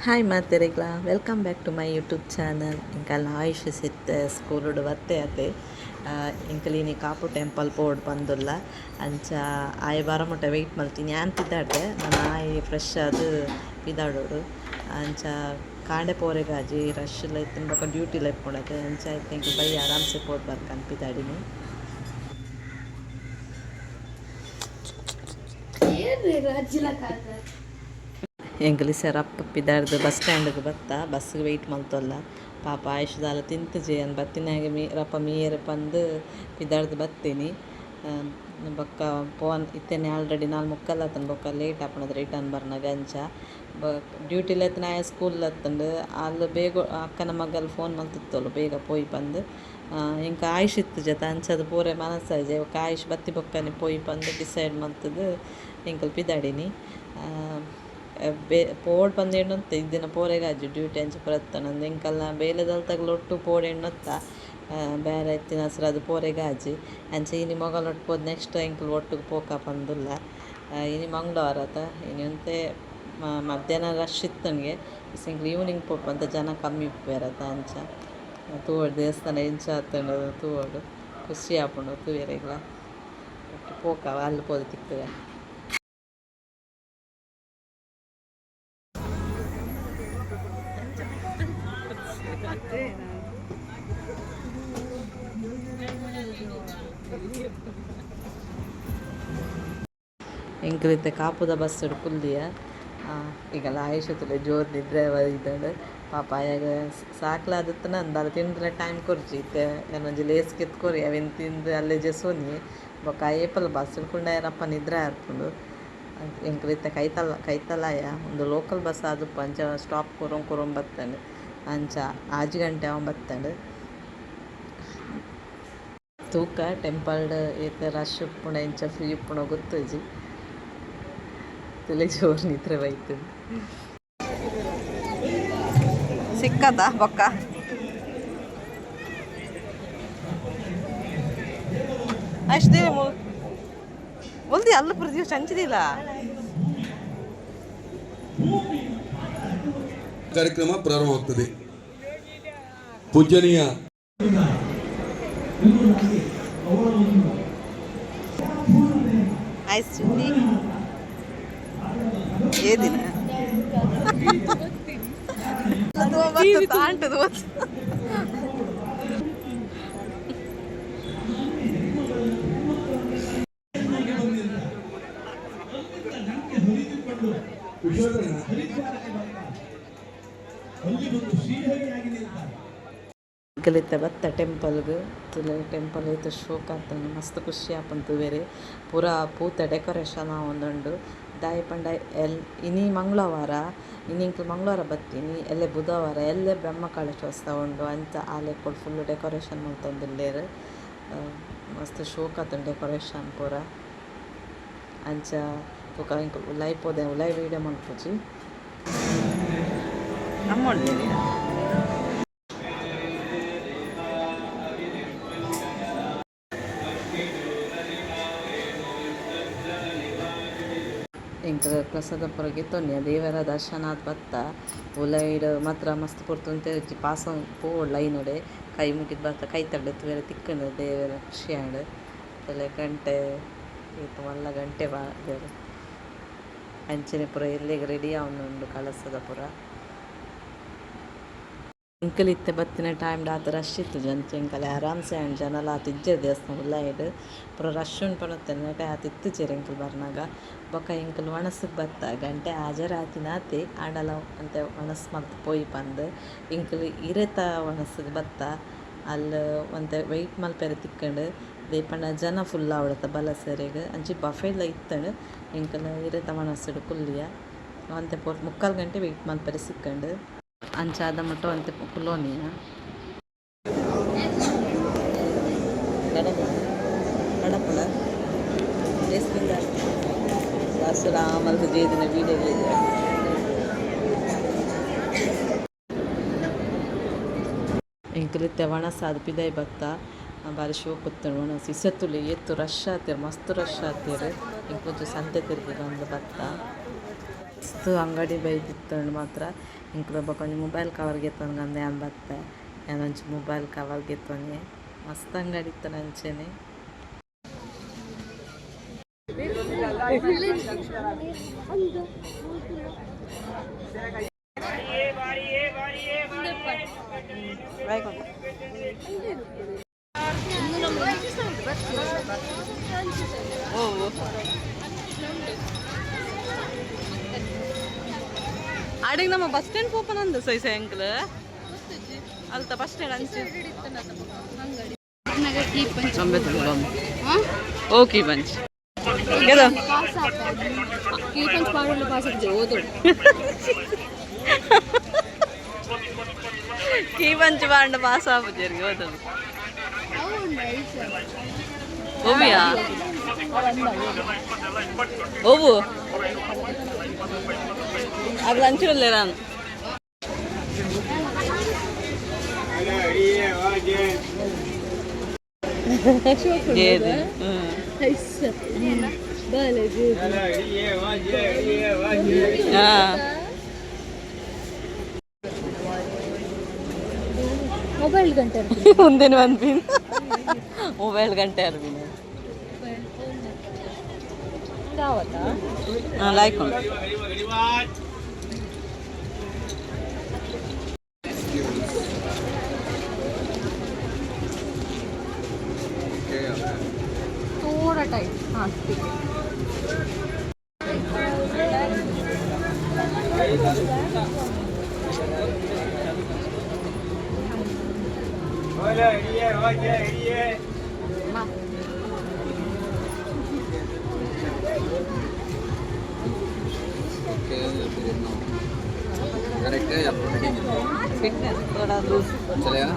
Hi ಮಾತೆರೆಗ್ಲ welcome back to my YouTube channel ಇಂಕಲ್ನ ಆಯುಷ್ ಸಿತ್ತೆ ಸ್ಕೂಲುಡು ಬತ್ತೆ ಅತೆ ಇಂಕಲಿನಿ ಕಾಪು ಟೆಂಪಲ್ ಪೋಡ್ ಬಂದುಲ್ಲ ಅಂಚ ಆಯ್ ಬರಮುಟ ವೆಯ್ಟ್ ಮಲ್ತೀನಿ ಆನ್ ಪಿದಾಡ್ದೆ ನಾನು ಆಯ್ ಫ್ರೆಶ್ ಅದು ಪಿದಾಡೋಡು ಅಂಚ ಕಾಂಡೆ ಪೋರೆಗಾಜಿ ರಶ್ ಇತ್ತಿನ ಬೊಕ ಡ್ಯೂಟಿಲ ಇಪ್ಪುಂಡತೆ ಅಂಚ ಆಯ್ತು ಇಂಕ ಬೈ ಆರಾಮ್ಸೆ ಪೋಡ್ ಬರ್ಕಂಡು ಪಿದಾಡಿನಿ ಎಂಕಲಿ ಸೆರಪ್ ಪಿದಾರ್ದು ಬಸ್ ಸ್ಟ್ಯಾಂಡ್ಗೆ ಬತ್ತ ಬಸ್ಗೆ ವೆಯ್ಟ್ ಮಲ್ತೊಲ್ಲ ಪಾಪ ಆಯುಷ್ದಾಲ ತಿಂತು ಜೇಯನ್ ಬತ್ತಿನಾಗೆ ರಪ್ಪ ಮೀಯರೆ ಪಂದು ಪಿದಾರ್ದು ಬತ್ತೀನಿ ಬೊಕ್ಕ ಪೋನ್ ಇತ್ತೇನೆ ಆಲ್ರೆಡಿ ನಾಲ್ ಮುಕ್ಕಲ್ಲತ್ತನ ಬೊಕ್ಕ ಲೇಟ್ ಆಪಣದ ರಿಟರ್ನ್ ಬರ್ನಾಗ ಅಂಚ ಡ್ಯೂಟಿಲಿ ಎತ್ತನ ಆಯ ಸ್ಕೂಲ್ ಹತ್ತಂಡು ಅಲ್ಲಿ ಬೇಗ ಅಕ್ಕನ ಮಗಲ್ ಫೋನ್ ಮಲ್ತಿತ್ತೋಳು ಬೇಗ ಪೋಯಿ ಬಂದು ಇಂಕ ಆಯುಷ್ ಇತ್ತು ಜತ ಅಂಚದು ಪೂರೆ ಮನಸ್ಸಾಜೆ ಆಯುಷ್ ಬತ್ತಿ ಬೊಕ್ಕನೆ ಪೋಯಿ ಬಂದು ಡಿಸೈಡ್ ಮಲ್ತದು ಇಂಕಲ್ ಪಿದಾಡಿನಿ ಪೋಡ್ ಪಂದು ಎಣ್ಣೊತ್ತ ಇದ್ದಿನ ಪೋರೆಗಾಜು ಡ್ಯೂಟಿ ಅಂಚ ಪುರತ್ತನಂದು ಇಂಕಲ್ನ ಬೇಲೆದಲ್ತಗ್ಲೊಟ್ಟು ಪೋಡ್ ಎಣ್ಣೊತ್ತ ಬೇರೆ ಎತ್ತಿನ ಹಸ್ರು ಅದು ಪೋರೆಗಾಜಿ ಅಂಚ ಇನಿ ಮೊಗಲೊಟ್ಟು ಪೋದು ನೆಕ್ಸ್ಟ್ ಇಂಕಲ್ ಒಟ್ಟಿಗೆ ಪೋಕ ಪಂದುಲ್ಲ ಇನಿ ಮಂಗಳವಾರ ಆತ ಇನಿ ಅಂತೆ ಮಧ್ಯಾಹ್ನ ರಶ್ ಇತ್ತನಿಗೆ ಇಂಕಲ್ ಈವ್ನಿಂಗ್ ಪೋಪ್ ಅಂತ ಜನ ಕಮ್ಮಿ ಬೇರತ್ತ ಅಂಚ ತೂವಡು ದೇವಸ್ಥಾನ ಇಂಚ ಆತಂಡು ತೂವಡು ಖುಷಿ ಆಪುಂಡು ತೂವೆರೆಗ್ಲ ಒಟ್ಟು ಪೋಕ ಅಲ್ಲಿ ಪೋದು ತಿಕ್ಕುವೆ ಎಂಕಲಿತ್ತೆ ಕಾಪುದ ಬಸ್ ಕುಲ್ದಿಯ ಈಗಲ್ಲ ಆಯುಷத்துல ಜೋರು ನಿದ್ರೆ ಇದ್ದಾడు ಪಾಪ ಆಯಾಗ ಸಾಕ್ಲಾದತ್ತನ ಅಂದಾಲ ತಿಂದ್ರೆ ಟೈಮ್ ಕೊರ್ಚಿ ಇತ್ತೆ ಏನೊಂಜಿ ಲೇಸ್ ಕೆತ್ಕೊರಿ ಅವೇನು ತಿಂದು ಅಲ್ಲೇ ಜೆಸೋನಿ ಬೊಕ್ಕ ಏಪಲ್ ಬಸ್ ಹಿಡ್ಕೊಂಡಾಯನಪ್ಪ ನಿದ್ರೆ ಆರ್ಪುಂಡು ಎಂಕಲಿತ್ತೆ ಕೈತಲಾಯ ಒಂದು ಲೋಕಲ್ ಬಸ್ ಆದುಪ್ಪ ಅಂಚ ಸ್ಟಾಪ್ ಕೊರೊಂ ಬತ್ತಂಡು ಅಂಚ 5 ಗಂಟೆ ಅವನ್ ಬತ್ತಂಡು ತೂಕ ಟೆಂಪಲ್ಡ್ ಏತ ರಶ್ ಉಪ್ಪುಂಡ ಇಂಚ ಫ್ರೀ ಉಪ್ಪುಂಡ ಗೊತ್ತುಜಿ ತಲೆ ಜೋರು ನಿದ್ರೆ ಬೈತು ಸಿಕ್ಕದ ಬೊಕ್ಕ ಅಷ್ಟೇ ಒಲ್ದಿ ಅಲ್ಲ ಪ್ರತಿ ಚಂಚಿದಿಲ್ಲ ಕಾರ್ಯಕ್ರಮ ಪ್ರಾರಂಭವಾಗ್ತದೆ. ಪೂಜನೀಯ ಐಸ್ ಚುಂಡಿ ಏದಿನ ತಾಂಟದು ಗಲಿತ ಬತ್ತ ಟೆಂಪಲ್ಗೆ ತುಲೆ ಟೆಂಪಲ್ ಐತೆ ಶೋಕ್ ಆಗ್ತಾನೆ ಮಸ್ತ್ ಖುಷಿ ಆಪಂತು ಬೇರೆ ಪೂರಾ ಪೂತ ಡೆಕೋರೇಷನ್ ಒಂದುಂಡು ದಾಯಿ ಪಂಡ ಇನಿ ಮಂಗಳವಾರ ಇನ್ನಿಂಕ್ಲು ಮಂಗಳವಾರ ಬತ್ತೀನಿ ಎಲ್ಲೆ ಬುಧವಾರ ಎಲ್ಲೆ ಬ್ರಹ್ಮ ಕಳಶೋತ್ಸವ ಉಂಡು ಅಂತ ಆಲೆಕ್ಕೊಳು ಫುಲ್ಲು ಡೆಕೋರೇಷನ್ ಮಾಡ್ತಂದಿಲ್ಲೇರು ಮಸ್ತ್ ಶೋಕ್ ಆತನು ಡೆಕೋರೇಷನ್ ಪೂರ ಅಂಚ ತೂಕ ಇಂಕ ಉಲಾಯ್ ಪೋದೆ ಉಲಾಯ್ ವೀಡಿಯೋ ಮಾಡ್ಪುಜಿ ನಮ್ಮೊಳ್ಳೆ ಇಂಕ ಪ್ರಸಾದ ಪುರಗೆ ತೊನ್ನೆ ದೇವರ ದರ್ಶನಾತ್ ಬತ್ತ ಉಲೈಡ್ ಮಾತ್ರ ಮಸ್ತ್ ಪುರ್ತುಂತೆ ಪಾಸ ಪೋಡ್ ಲೈನುಡೆ ಕೈ ಮುಗಿದು ಬತ್ತ ಕೈ ತಡ್ಡೆ ಬೇರೆ ತಿಕ್ಕಂಡು ದೇವರ ಖುಷಿಯಾಡ್ ತಲೆ ಗಂಟೆ ಇತ್ತು ಮಲ್ಲ ಗಂಟೆ ಬೇರೆ ಅಂಚನೆ ಪುರ ಎಲ್ಲಿಗೆ ರೆಡಿ ಅವನುಂಡು ಕಳಸದ ಪುರ ಇಂಕಲಿತ್ತೆ ಬತ್ತಿನ ಟೈಮ್ ಆತ ರಶ್ ಇತ್ತು ಜಂಚ ಇಂಕಲೆ ಆರಾಮ್ಸೆ ಆ್ಯಂಡ್ ಜನಲ ಆತ ಇಜ್ಜೆ ದೇವಸ್ಥಾನ ಉಲ್ಲಾಯಿಡ್ ಪುರ ರಶ್ ಉಂಡ್ಪಣತ್ತೆ ನೆಟೆ ಆತ ಇತ್ತು ಚೇರಿ ಇಂಕಲ್ ಬರ್ನಾಗ ಬೊಕ್ಕ ಇಂಕಲ್ ಒಣಸಕ್ಕೆ ಬತ್ತ ಗಂಟೆ ಹಾಜರಾತಿನಾತಿ ಆಂಡಲ ಅಂತೆ ಒಣಸ್ ಮಲ್ತು ಪೋಯಿ ಬಂದು ಇಂಕಲ್ ಇರೆತ ಒಣಸಕ್ಕೆ ಬತ್ತ ಅಲ್ಲಿ ಒಂತೆ ವೆಯ್ಟ್ ಮಲ್ಪೆರೆ ತಿಕ್ಕಂಡು ದೇಪಣ್ಣ ಜನ ಫುಲ್ ಆವಡತ್ತ ಬಲ ಸರಿಗೆ ಅಂಚಿ ಬಫೆಲ್ಲ ಇತ್ತಂಡು ಇಂಕಲ್ ಇರೆತ ಒಣಸಿಡು ಕುಲ್ಲಿಯ ಅಂತೆ 3 ಗಂಟೆ ವೆಯ್ಟ್ ಮಲ್ಪೆರೆ ಸಿಕ್ಕಂಡು ಅಂಚಾದ ಮಟ್ಟ ಅಂತೆ ಕುಲೋನಿಯ ಗಡಪಳ ದೇಶದಿಂದ ರಾಮಲ್ದು ಜೇದಿನ ವೀಡಿಯೋಗಳಿದೆ ಇಂಕಲಿತ್ತೆ ಒಣಸ ಅದು ಪಿದಾಯಿ ಬತ್ತ ಬಾರಿ ಶೋ ಕೊತ್ತಂಡು ಒಣಸ ಇಸತ್ತುಲಿ ಎತ್ತು ರಶ್ ಆತೀರ ಮಸ್ತ್ ರಶ್ ಆತೀರ ಇಂಕೊಂಚ ಸಂತೆ ತಿರುಗಿ ಬಂದು ಬತ್ತ ಮಸ್ತ್ ಅಂಗಡಿ ಬೈದಿತ್ತಂಡು ಮಾತ್ರ ಇಂಕ್ಲೊಬ್ಬ ಕೊಂಚ ಮೊಬೈಲ್ ಕವರ್ ಗೆತ್ತೊಂದು ಏನು ಬತ್ತೆ ಏನೊಂಚು ಮೊಬೈಲ್ ಕವರ್ ಗೆತ್ತೊಂದು ಮಸ್ತ್ ಅಂಗಡಿ ಇತ್ತು ನಂಚೆನೆ. ಆಡಿಗೆ ನಮ್ಮ ಬಸ್ ಸ್ಟ್ಯಾಂಡ್ ಓಪನ್ ಅಂದ ಸೈಸ ಅಂಕಲ್ ಅಲ್ತ ಬಸ್ ಸ್ಟ್ಯಾಂಡ್ ಅಂಚೆ ಓಕೆ ಬಂಚ್ ಕೀ ಬಂಚ್ ಬಾಂಡ ಪಾಸ್ ಆಪುಜರಿಗೆ ಓದಲು ಓವಿಯಾ ಓವು ಅದು ಲಂಚುಲ್ಲೇ ನಾನು ಮೊಬೈಲ್ ಗಂಟೆ ಒಂದೇನು ಅನ್ಬಿನ್ ಮೊಬೈಲ್ ಗಂಟೆ ಅರ್ಬಿನ ಲೈಕ್ थोड़ा टाइट हाँ ठीक है करेक्ट है या फिटनेस थोड़ा लूज चलेगा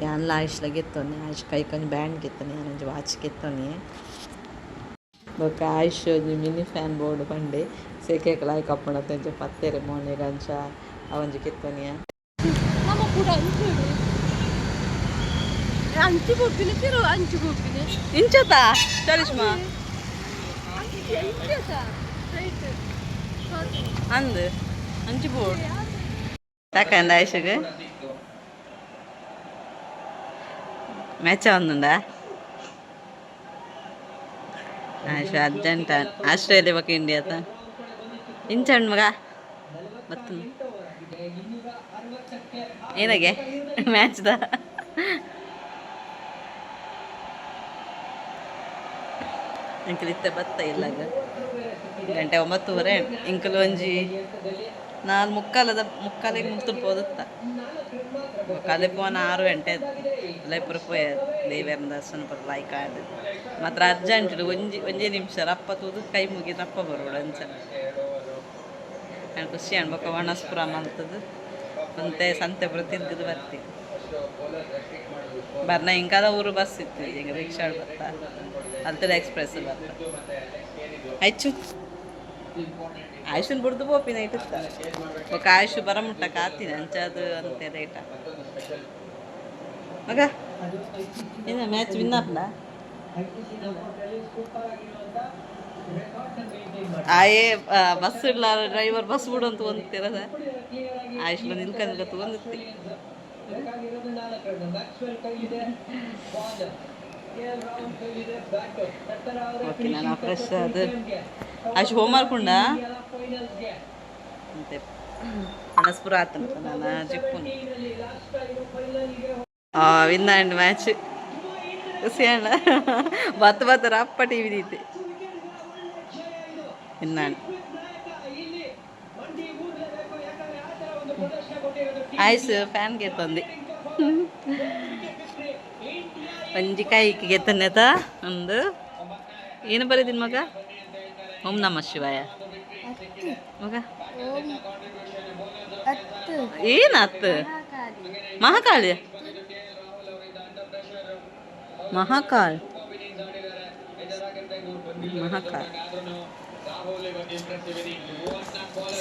ಯಾನ್ ಆಯುಷ್ಲ ಗೆತ್ತೋನೆ ಆಯುಷ್ ಕೈ ಕೊಂಚ ಬ್ಯಾಂಡ್ ಗೆತ್ತನೆ ಯಾನೊಂಜಿ ವಾಚ್ ಗೆತ್ತೋನೆ ಬೊಕ ಆಯುಷ್ ಮಿನಿ ಫ್ಯಾನ್ ಬೋರ್ಡ್ ಪಂಡೆ ಸೇಕೆಕ್ ಲಾಯ್ ಕಪ್ಪಣ ತೆಂಚ ಪತ್ತೆರೆ ಮೋನೆ ಗಂಚ ಅವಂಜಿ ಗೆತ್ತೋನಿಯ अंची बोपिने फिर अंची बोपिने ಇಂಚತಾ ಚಲಿಸ್ಮಾ ಅಂದ್ ಅಂಚಿ ಬೋರ್ಡ್ ತಾಕಂದ ಆಯುಷ್ಗೆ ಮ್ಯಾಚ ಒಂದುಂಡಾ ಆಯುಷ್ ಅರ್ಜೆಂಟ ಆಸ್ಟ್ರೇಲಿಯಾ ಬಕ್ಕ ಇಂಡಿಯಾತ ಇಂಚಂಡ್ ಮಗ ಬತ್ತು ಏನಾಗೆ ಮ್ಯಾಚ್ದ ಇಂಕಲಿತ್ತೆ ಬತ್ತ ಇಲ್ಲಾಗ ಗಂಟೆ 9:30 ಇಂಕಲು ಒಂಜಿ 4:45 ಮುಕ್ತು ಪೋದುತ್ತ ಕಲೆ ಪೋನ 6 ಗಂಟೆ ಲೈಪುರ ಪೋಯ ದೇವೇರನ ದರ್ಶನ ಪರ ಲೈಕ್ ಆಡ್ ಮಾತ್ರ ಅರ್ಜೆಂಟ್ ಒಂಜೇ ನಿಮಿಷ ರಪ್ಪ ತೂದು ಕೈ ಮುಗಿ ರಪ್ಪ ಬರೋಡು ಅಂಚ ನಾನು ಖುಷಿ ಅನ್ಬೇಕ ವನಸ್ಪುರ ಮಲ್ತದು ಅಂತೆ ಸಂತೆಪುರ ತಿರ್ಗದು ಬರ್ತಿ ಬರ್ನ ಇಂಕಾದ ಊರು ಬಸ್ ಇತ್ತು ಈಗ ರಿಕ್ಷಾ ಬರ್ತ ಅಲ್ತದ ಎಕ್ಸ್ಪ್ರೆಸ್ ಬರ್ತ ಆಯ್ತು ಆಯುಷನ್ ಬಿಡ್ದು ಬೋಪಿನ ಇಟ್ಟಿತ್ತ ఒక ಆಯುಷ್ ಬರಮುಟ್ಟ ಕಾತಿನ ಅಂಚದು ಅಂತೆ ರೇಟ ಮಗ ಏನ ಮ್ಯಾಚ್ ವಿನ್ ಆಪ್ಲ ಆಯೇ ಬಸ್ ಇಲ್ಲ ಡ್ರೈವರ್ ಬಸ್ ಬಿಡು ಅಂತ ಒಂತಿರದ ಆಯುಷ್ಲ ನಿಲ್ಕ ತಗೊಂಡಿರ್ತಿ ಓಕೆ ನಾನು ಫ್ರೆಶ್ ಅದು ಆಯುಷ್ ಹೋಮ್ವರ್ಕ್ ಉಂಡ ಅಂತೆ ಅನಸ್ಪುರ ಆತಂತ ನಾನು ಜಿಪ್ಪುನ್ ವಿನ್ ಆ್ಯಂಡ್ ಮ್ಯಾಚ್ ಖುಷಿಯಣ್ಣ ಬತ್ತ ರಪ್ಪ ಟಿ ವಿ ದೀತೆ ವಿನ್ ಆ್ಯಂಡ್ ಆಯುಷ್ ಫ್ಯಾನ್ ಗೆತ್ತಂದು ಒಂಜಿ ಕೈಗೆ ಗೆತ್ತನೆತ ಒಂದು ಏನು ಬರೀದಿನ ಮಗ ಓಂ ನಮ ಶಿವಾಯ ಮಗ ಓಂ ಅತ್ತು ಏನಾತು ಮಹಾಕಾಳಿ ಮಹಾಕಾಳ್ ಮಹಾಕಾಳ್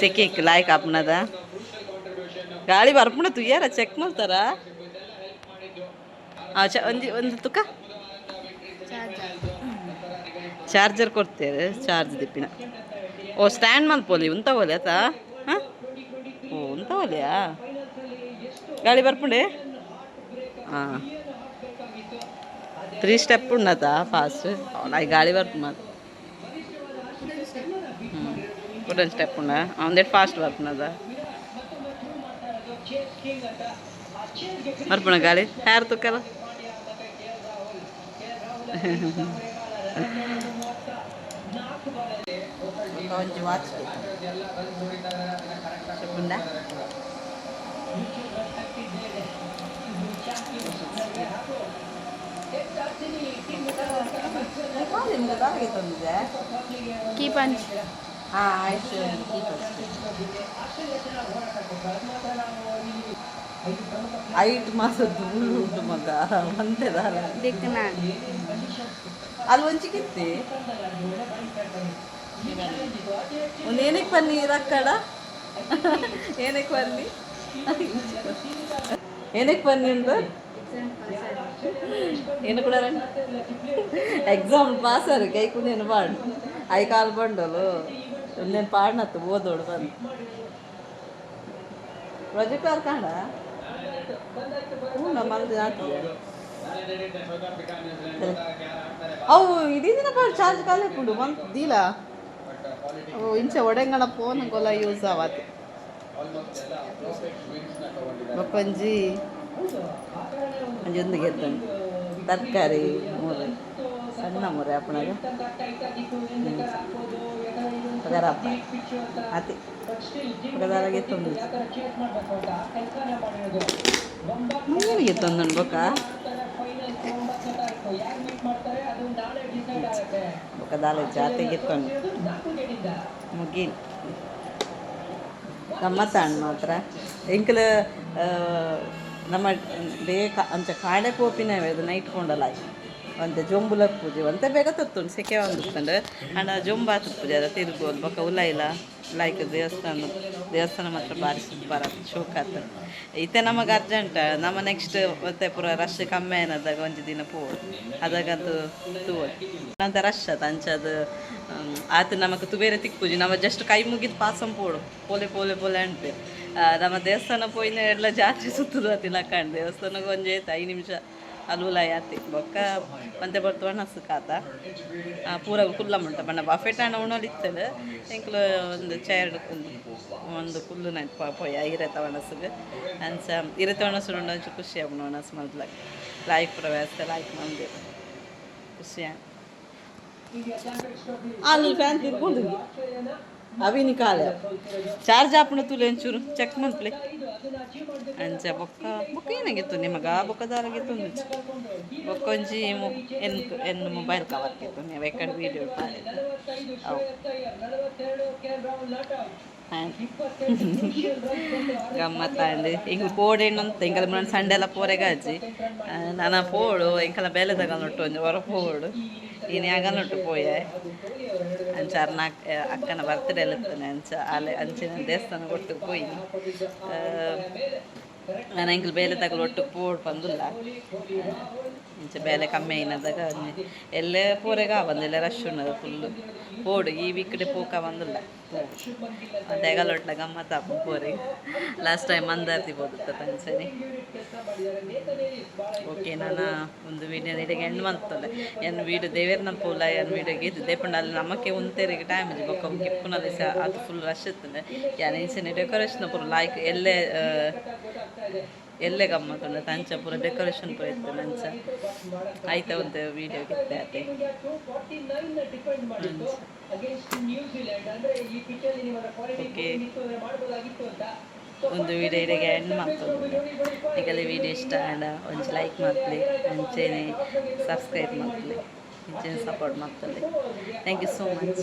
ಸೆಕೆಕ್ ಲಾಯ್ಕ್ ಆಪ್ನದ ಗಾಳಿ ಬರ್ಪುಣ ತುಯ್ಯಾರ ಚೆಕ್ ಮಾಡ್ತಾರ ಒಂದು ತುಕ ಚಾರ್ಜರ್ ಕೊಡ್ತೇವೆ ಚಾರ್ಜ್ ದಿಪ್ಪಿನ ಓ ಸ್ಟ್ಯಾಂಡ್ ಮಲ್ಪೋಲಿ ಉಂತ ಹೋಲಿ ಆತ ಹಾಂ ಓ ಉಂತ ಹೋಲಿಯಾ ಗಾಳಿ ಬರ್ಪುಂಡೆ ಹಾಂ 3 ಸ್ಟೆಪ್ ಉಣ್ಣತ ಫಾಸ್ಟ್ ಅಲ್ಲ ಗಾಳಿ ಬರ್ಪು ಮಾತು ವುಡನ್ ಸ್ಟೆಪ್ ಉಂಡ ಒಂದೇಟ್ ಫಾಸ್ಟ್ ಬರ್ಪುನದ ಬರ್ಪುಣ ಗಾಳಿ ಹ್ಯಾರ್ ತುಕ್ಕಲ್ಲ ಒಂಜಿ ವಾಚ್ చెప్పండా ಕೀ ಪಂಚ್ ಆಯ್ತು ಐಟ್ ಮಾಸ ದೂರ ಉಂಟು ಮಗ ಒಂದೇದಾರ ಅಲ್ಲಿ ಒಂಚಿಕಿತ್ತಿ ಒಂದು ಏನಕ್ಕೆ ಬನ್ನಿ ರಕ್ಕಡ ಏನಕ್ಕೆ ಬನ್ನಿ ಏನಕ್ಕೆ ಬನ್ನಿ ಅಂತ ಏನು ಕೂಡ ಎಕ್ಸಾಮ್ ಪಾಸ್ ಆರು ಕೈ ಕುಂದೇನು ಪಾಡು ಐ ಕಾಲು ಬಂಡಲು ಒಂದೇನು ಪಾಡ್ನತ್ತು ಓದೋಡು ಬಂದು ಪ್ರಾಜೆಕ್ಟ್ ಅವ್ರು ಕಾಣ ಹ್ಞೂ ನಮ್ಮಲ್ಲಿ ಆಗ್ತದೆ ಅವು ಇದೀ ದಿನ ಪಾಡು ಚಾರ್ಜ್ ಕಾಲೇ ಕೊಡು ಒಂದು ದೀಲ ಓ ಇಂಚೆ ಒಡೆಂಗಣ ಫೋನ್ ಕೊಲ್ಲ ಯೂಸ್ ಆವತ್ತು ಬಪ್ಪಂಜಿ ಒಂಜಿ ಗೆದ್ದನು ತರಕಾರಿ ಮೂರು ಸಣ್ಣ ಮೂರೆ ಅಪ್ಪನಾಗ ಪಗರಪ್ಪ ಅತಿ ಪಗದಾರಾಗೆ ತಂದು ಮುಂಗೇನಿಗೆ ತಂದನು ಬೊಕ್ಕ ಬೊಕ್ಕ ದಾಲೆ ಜಾತಿಗೆ ತಂದು ಮುಗೀನ್ ಗಮ್ಮತ್ತಾಣ್ ಮಾತ್ರ ಎಂಕಲ ನಮ್ಮ ಡೇ ಅಂಚ ಕಾಡೆ ಪೋಪಿನವೆ ಅದು ನೈಟ್ ಕೊಂಡಲ್ಲ ಒಂತೆ ಜೊಂಬುಲ ಪೂಜೆ ಒಂತೆ ಬೇಗ ತತ್ತುಂಡು ಸೆಕೆ ಒಂದುಂಡು ಅಂಡ ಜೊಂಬಾತ ಪೂಜೆ ಅದ ತಿರುಗೋಲು ಬೊಕ್ಕ ಉಲಾಯಿಲ ಲೈಕ್ ದೇವಸ್ಥಾನ ಮಾತ್ರ ಭಾರಿ ಸೂಪರ್ ಆತ ಶೋಕ್ ಆತ ಇತ್ತೆ ನಮಗೆ ಅರ್ಜೆಂಟ್ ನಮ್ಮ ನೆಕ್ಸ್ಟ್ ಮತ್ತೆ ಪೂರ ರಶ್ ಕಮ್ಮಿ ಏನದಾಗ ಒಂಜಿ ದಿನ ಪೋಡು ಅದಾಗಂತೂ ತೂವಲ್ ಅಂತ ರಶ್ ಆತ ಅಂಚದು ಆತ ನಮಕ್ ತುಬೇರೆ ತಿಕ್ಕುಜಿ ನಮ್ಮ ಜಸ್ಟ್ ಕೈ ಮುಗಿದು ಪಾಸಂ ಪೋಡು ಪೋಲೆ ಪೋಲೆ ಪೋಲೆ ಅಂಟೆ ನಮ್ಮ ದೇವಸ್ಥಾನ ಪೋಯಿನ ಎಲ್ಲ ಜಾತ್ರೆ ಸುತ್ತದು ಅತಿಲ್ಲ ಕಂಡು ದೇವಸ್ಥಾನಕ್ಕೆ ಒಂಜೆ 5 ನಿಮಿಷ ಅಲ್ಲೂಲ ಯಾತಿ ಬೊಕ್ಕ ಪಂತೆ ಬರ್ತು ಹಣಸು ಕಾತ ಪೂರ ಕುಲ್ಲ ಮುಂಟ ಬಣ್ಣ ಬಫೆಟ್ ಹಣ ಉಣೋಲಿ ಇತ್ತದ ಎಂಕ್ಲು ಒಂದು ಚೇರ್ ಒಂದು ಕುಲ್ಲು ನೈಟ್ ಪೋಯ ಇರತ್ತ ಒಣಸುಗೆ ಅಂಚ ಇರತ್ತ ಒಣಸು ಉಂಡು ಒಂಚು ಖುಷಿ ಆಗ್ನು ಒಣಸು ಮೊದಲ ಲಾಯ್ಕ್ ಪೂರ ವ್ಯವಸ್ಥೆ ಲಾಯ್ಕ್ ಮಂದಿ ಖುಷಿ ಅಲ್ಲಿ ಫ್ಯಾನ್ ತಿರ್ಕೊಂಡು ಅವಿನಿ ಕಾಲೆ ಚಾರ್ಜ್ ಆಪಣ ತುಲೆ ಒಂಚೂರು ಚೆಕ್ ಮಾಡ್ಪ್ಲೆ ಅಂಚ ಬೊಕ್ಕ ಏನಾಗಿತ್ತು ನಿಮಗ ಬೊಕ್ಕದಾರಾಗಿತ್ತು ಬೊಕ್ಕ ಒಂಜಿ ಎನ್ನು ಮೊಬೈಲ್ ಕವರ್ಗಿತ್ತು ನೀವು ಎಕ್ಕಡೆ ವೀಡಿಯೋ ಅವು ಗಮ್ಮತ್ತಂಡು ಇಂಗ್ ಪೋಡೇನಂತ ಇಂಕಲ ನನ್ನ ಸಂಡೆಲ್ಲ ಪೋರೆಗ ಅಜ್ಜಿ ನಾನು ಪೋಡು ಇಂಕಲ ಬೇಲೆ ತಗೊಂಡ್ನೊಟ್ಟು ಒಂದು ಹೊರ ಪೋಡು ಇನ್ನು ಆಗನೊಟ್ಟು ಪೋಯೆ ಅಂಚಾರು ಅಕ್ಕನ ಬರ್ತ್ಡೇ ಎಲ್ಲ ಇರ್ತಾನೆ ಅಂಚಿನ ದೇವಸ್ಥಾನ ಒಟ್ಟು ಪೋಯಿ ನಾನು ಇಂಕಲ್ ಬೇಲೆ ತಗೊಳ್ಳಿ ಒಟ್ಟು ಪೋಡು ಬಂದಿಲ್ಲ ಇಂಚೆ ಬೇಲೆ ಕಮ್ಮಿ అయినದಾಗ ಎಲ್ಲೇ ಪೋರೆಗ ಬಂದಿಲ್ಲ ರಶ್ ಉಣ್ಣದು ಫುಲ್ಲು ಪೋಡು ಈ ವೀಕ್ಡೆ ಪೋಕ ಬಂದಿಲ್ಲ ಒಂದು ಎಗಲೊಟ್ಟ ಗಮ್ಮತ್ತ ಪೋರೆಗೆ ಲಾಸ್ಟ್ ಟೈಮ್ ಮಂದಾರ್ತಿ ಬೋದುತ್ತ ತಂಚನೆ ಓಕೆ ನಾನು ಒಂದು ವೀಡಿಯೋ ಇಡೆಗೆ ಹೆಣ್ಣು ಬಂತಲ್ಲ ಎನ್ನು ವೀಡಿಯೋ ದೇವೇರ್ನ ಪೋಲ ಎನ್ನು ವೀಡಿಯೋಗೆ ಇದು ದೇಪಂಡ ಅಲ್ಲಿ ನಮಗೆ ಒಂತೇರಿಗೆ ಟೈಮ್ ಇಜ್ಜಿ ಬೊಕ್ಕ ಕಿಪ್ಪುನಲ್ಲಿ ಸಹ ಅದು ಫುಲ್ ರಶ್ ಇರ್ತದೆ ಯಾರು ಇಂಚಿನ ಡೆಕೋರೇಷನ್ ಪೂರ ಲಾಯ್ಕ್ ಎಲ್ಲೇ ಗಮ್ಮತ್ತುಂಡ ತಂಚ ಪೂರ ಡೆಕೋರೇಷನ್ ಪೂರ ಇತ್ತು ನಂಚ ಆಯ್ತಾ ಒಂದು ವೀಡಿಯೋ ಗಿತ್ತೆ ಅದೇ ಓಕೆ ಒಂದು ವೀಡಿಯೋ ಇಡೆಗೆ ಎಂಡ್ ಮಾಡ್ತದೆ ಈಗಲೇ ವೀಡಿಯೋ ಇಷ್ಟ ಆಡ ಒಂಚು ಲೈಕ್ ಮಾಡ್ಲಿ ಅಂಚೆನೆ ಸಬ್ಸ್ಕ್ರೈಬ್ ಮಾಡ್ಲಿ ಇಂಚೆನೆ ಸಪೋರ್ಟ್ ಮಾಡ್ತದೆ ಥ್ಯಾಂಕ್ ಯು ಸೋ ಮಚ್